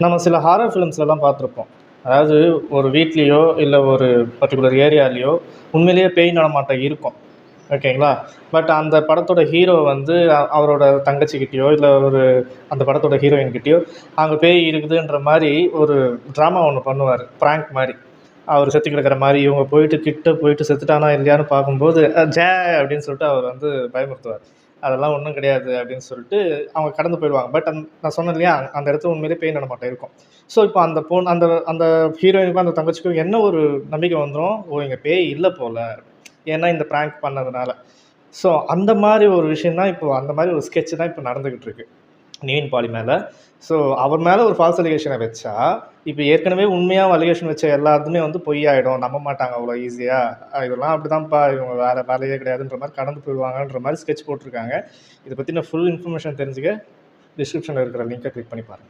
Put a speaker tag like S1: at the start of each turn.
S1: நம்ம சில ஹாரர் ஃபிலிம்ஸ்லலாம் பார்த்துருப்போம். அதாவது ஒரு வீட்லயோ, இல்ல ஒரு பர்ட்டிகுலர் ஏரியாலயோ உண்மையிலேயே பேய் நடமாட்டம் இருக்கும். ஓகேங்களா? பட் அந்த படத்தோட ஹீரோ வந்து அவரோட தங்கச்சிகிட்டயோ, இல்ல ஒரு அந்த படத்தோட ஹீரோயின் கிட்டயோ, அங்க பேய் இருக்குதுன்ற மாரி ஒரு ட்ராமா ஒண்ணு பண்ணுவாரு. பிராங்க் மாரி. அவரு செத்து கிடக்குற மாரி, இவங்க போயிட்டு கிட்ட போயிட்டு செத்துட்டானா இல்லையான்னு பார்க்கும்போது, ஜே அப்படின்னு சொல்லிட்டு அவர் வந்து பயமுறுத்துவார். அதெல்லாம் ஒண்ணும் கிடையாது அப்படின்னு சொல்லிட்டு அவங்க கடந்து போயிடுவாங்க. பட் நான் சொன்னேன் இல்லையா, அந்த இடத்துல உண்மையிலேயே பேய் நடமாட்டம் இருக்கும். ஸோ இப்போ அந்த பொண் அந்த அந்த ஹீரோயினுக்கும் அந்த தங்கச்சிக்கும் என்ன ஒரு நம்பிக்கை வந்துரும், ஓ இங்க பேய் இல்ல போல. ஏன்னா இந்த பிராங்க் பண்ணதுனால. ஸோ அந்த மாரி ஒரு விஷயம் தான் இப்போ அந்த மாரி ஒரு ஸ்கெட்ச் தான் இப்போ நடந்துகிட்டு இருக்கு. நிவின் பாலி மேல. ஸோ அவர் மேல ஒரு ஃபால்ஸ் அலிகேஷன வச்சா, இப்ப ஏற்கனவே உண்மையா அலிகேஷன் வச்ச எல்லாத்துமே வந்து பொய்யாயிடும். நம்ப மாட்டாங்க அவ்வளோ ஈஸியா. இதெல்லாம் அப்படிதான்ப்பா, இவங்க வேற வேலையே கிடையாதுன்ற மாரி கடந்து போயிருவாங்கன்ற மாரி ஸ்கெட்ச் போட்டுருக்காங்க. இத பத்தின ஃபுல் இன்ஃபர்மேஷன் தெரிஞ்சுக்க டிஸ்கிரிப்ஷன்ல இருக்கிற லிங்க்க கிளிக் பண்ணி பாருங்க.